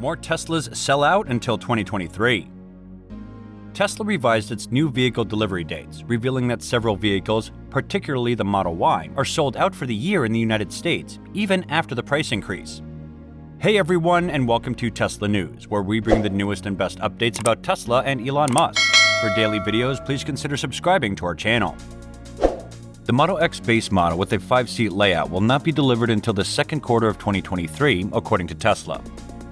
More Teslas sell out until 2023. Tesla revised its new vehicle delivery dates, revealing that several vehicles, particularly the Model Y, are sold out for the year in the United States, even after the price increase. Hey everyone, and welcome to Tesla News, where we bring the newest and best updates about Tesla and Elon Musk. For daily videos, please consider subscribing to our channel. The Model X base model with a 5-seat layout will not be delivered until the second quarter of 2023, according to Tesla.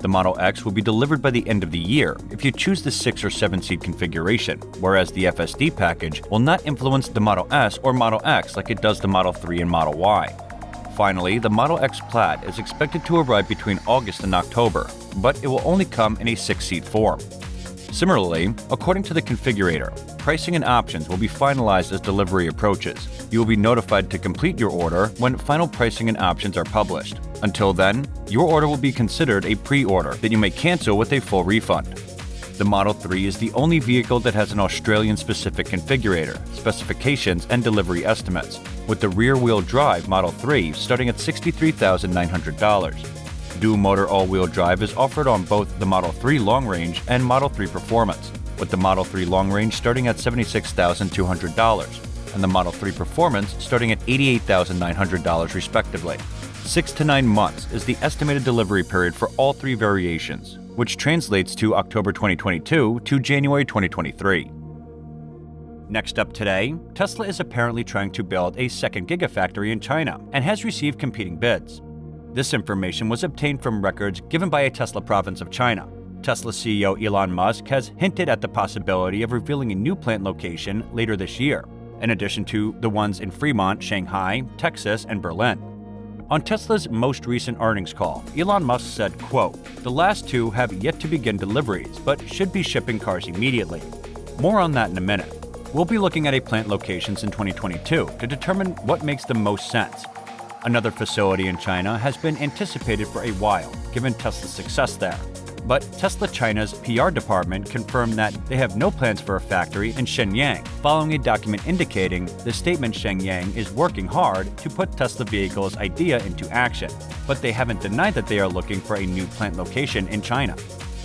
The Model X will be delivered by the end of the year if you choose the 6 or 7-seat configuration, whereas the FSD package will not influence the Model S or Model X like it does the Model 3 and Model Y. Finally, the Model X Plaid is expected to arrive between August and October, but it will only come in a 6-seat form. Similarly, according to the configurator, pricing and options will be finalized as delivery approaches. You will be notified to complete your order when final pricing and options are published. Until then, your order will be considered a pre-order that you may cancel with a full refund. The Model 3 is the only vehicle that has an Australian-specific configurator, specifications, and delivery estimates, with the rear-wheel drive Model 3 starting at $63,900. Dual-motor all-wheel drive is offered on both the Model 3 Long Range and Model 3 Performance, with the Model 3 Long Range starting at $76,200 and the Model 3 Performance starting at $88,900 respectively. 6 to 9 months is the estimated delivery period for all three variations, which translates to October 2022 to January 2023. Next up today, Tesla is apparently trying to build a second Gigafactory in China and has received competing bids. This information was obtained from records given by a Tesla province of China. Tesla CEO Elon Musk has hinted at the possibility of revealing a new plant location later this year, in addition to the ones in Fremont, Shanghai, Texas, and Berlin. On Tesla's most recent earnings call, Elon Musk said, quote, "The last two have yet to begin deliveries, but should be shipping cars immediately. More on that in a minute. We'll be looking at plant locations in 2022 to determine what makes the most sense." Another facility in China has been anticipated for a while, given Tesla's success there. But Tesla China's PR department confirmed that they have no plans for a factory in Shenyang, following a document indicating the statement Shenyang is working hard to put Tesla vehicles' idea into action, but they haven't denied that they are looking for a new plant location in China.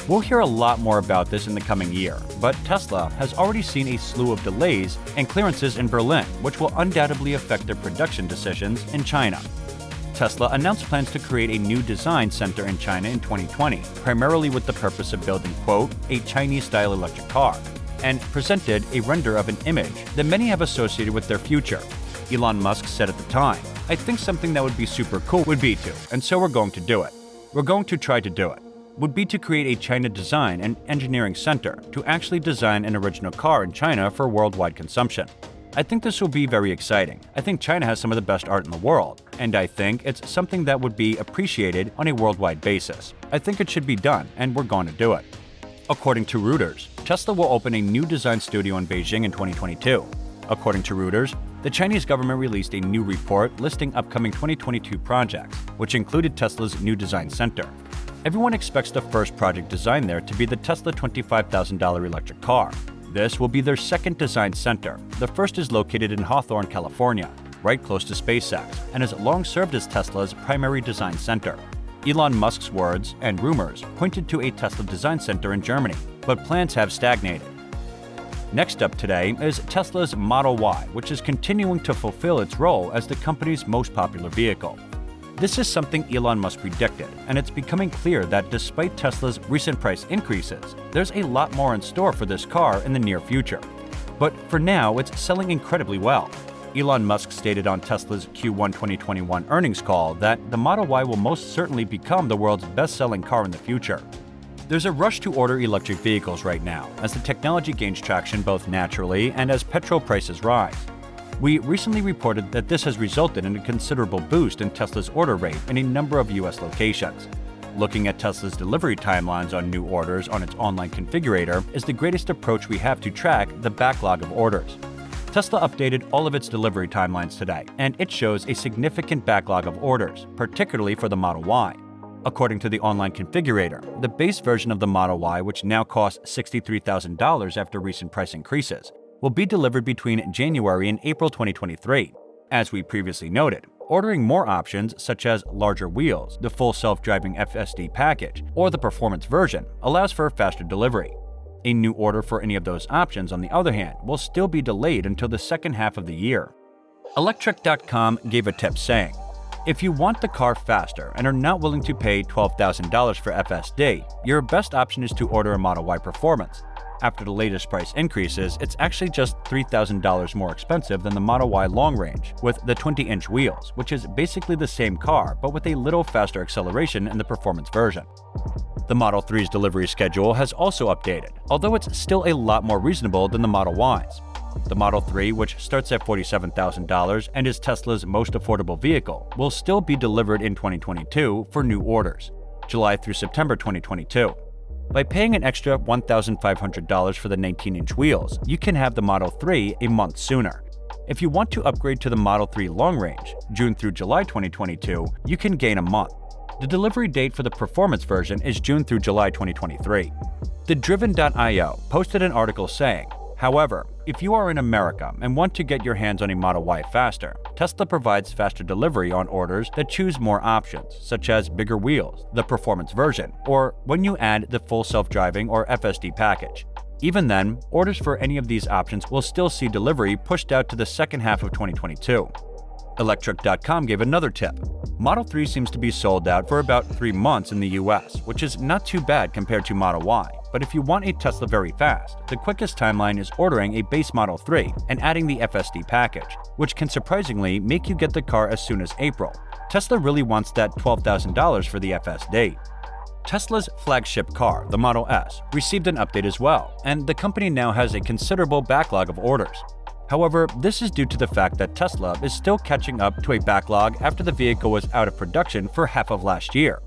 We'll hear a lot more about this in the coming year, but Tesla has already seen a slew of delays and clearances in Berlin, which will undoubtedly affect their production decisions in China. Tesla announced plans to create a new design center in China in 2020, primarily with the purpose of building, quote, "a Chinese-style electric car," and presented a render of an image that many have associated with their future. Elon Musk said at the time, "I think something that would be super cool would be to, and so we're going to do it. We're going to try to do it. Would be to create a China design and engineering center to actually design an original car in China for worldwide consumption. I think this will be very exciting. I think China has some of the best art in the world, and I think it's something that would be appreciated on a worldwide basis. I think it should be done, and we're going to do it." According to Reuters, Tesla will open a new design studio in Beijing in 2022. According to Reuters, the Chinese government released a new report listing upcoming 2022 projects, which included Tesla's new design center. Everyone expects the first project design there to be the Tesla $25,000 electric car. This will be their second design center. The first is located in Hawthorne, California, right close to SpaceX, and has long served as Tesla's primary design center. Elon Musk's words and rumors pointed to a Tesla design center in Germany, but plans have stagnated. Next up today is Tesla's Model Y, which is continuing to fulfill its role as the company's most popular vehicle. This is something Elon Musk predicted, and it's becoming clear that despite Tesla's recent price increases, there's a lot more in store for this car in the near future. But for now, it's selling incredibly well. Elon Musk stated on Tesla's Q1 2021 earnings call that the Model Y will most certainly become the world's best-selling car in the future. There's a rush to order electric vehicles right now, as the technology gains traction both naturally and as petrol prices rise. We recently reported that this has resulted in a considerable boost in Tesla's order rate in a number of US locations. Looking at Tesla's delivery timelines on new orders on its online configurator is the greatest approach we have to track the backlog of orders. Tesla updated all of its delivery timelines today, and it shows a significant backlog of orders, particularly for the Model Y. According to the online configurator, the base version of the Model Y, which now costs $63,000 after recent price increases, will be delivered between January and April 2023. As we previously noted, Ordering more options such as larger wheels, the full self-driving FSD package, or the performance version allows for faster delivery. A new order for any of those options, on the other hand, will still be delayed until the second half of the year. Electrek.com gave a tip saying, "If you want the car faster and are not willing to pay $12,000 for FSD, your best option is to order a Model Y Performance. After the latest price increases, it's actually just $3,000 more expensive than the Model Y Long Range, with the 20-inch wheels, which is basically the same car but with a little faster acceleration in the performance version." The Model 3's delivery schedule has also updated, although it's still a lot more reasonable than the Model Ys. The Model 3, which starts at $47,000 and is Tesla's most affordable vehicle, will still be delivered in 2022 for new orders, July through September 2022. By paying an extra $1,500 for the 19-inch wheels, you can have the Model 3 a month sooner. If you want to upgrade to the Model 3 Long Range, June through July 2022, you can gain a month. The delivery date for the performance version is June through July 2023. The Driven.io posted an article saying, "However, if you are in America and want to get your hands on a Model Y faster, Tesla provides faster delivery on orders that choose more options, such as bigger wheels, the performance version, or when you add the full self-driving or FSD package. Even then, orders for any of these options will still see delivery pushed out to the second half of 2022. Electrek.com gave another tip. Model 3 seems to be sold out for about 3 months in the US, which is not too bad compared to Model Y. But if you want a Tesla very fast, the quickest timeline is ordering a base Model 3 and adding the FSD package, which can surprisingly make you get the car as soon as April. Tesla really wants that $12,000 for the FSD. Tesla's flagship car, the Model S, received an update as well, and the company now has a considerable backlog of orders. However, this is due to the fact that Tesla is still catching up to a backlog after the vehicle was out of production for half of last year.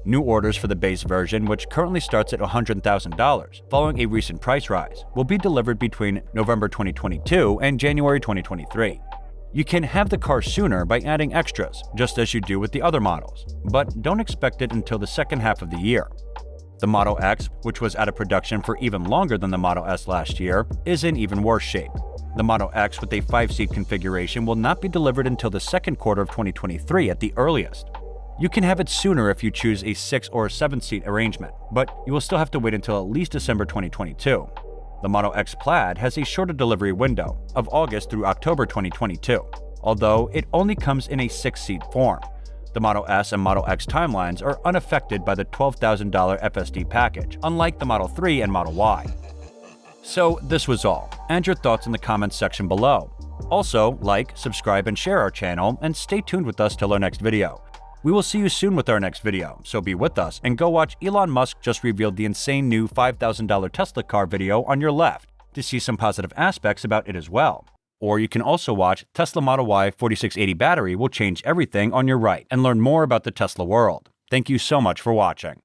New orders for the base version, which currently starts at $100,000 following a recent price rise, will be delivered between November 2022 and January 2023. You can have the car sooner by adding extras, just as you do with the other models, but don't expect it until the second half of the year. The Model X, which was out of production for even longer than the Model S last year, is in even worse shape. The Model X with a 5-seat configuration will not be delivered until the second quarter of 2023 at the earliest. You can have it sooner if you choose a 6 or 7-seat arrangement, but you will still have to wait until at least December 2022. The Model X Plaid has a shorter delivery window of August through October 2022, although it only comes in a 6-seat form. The Model S and Model X timelines are unaffected by the $12,000 FSD package, unlike the Model 3 and Model Y. So this was all, and your thoughts in the comments section below. Also, like, subscribe, and share our channel, and stay tuned with us till our next video. We will see you soon with our next video, so be with us and go watch Elon Musk just revealed the insane new $5,000 Tesla car video on your left to see some positive aspects about it as well. Or you can also watch Tesla Model Y 4680 battery will change everything on your right and learn more about the Tesla world. Thank you so much for watching.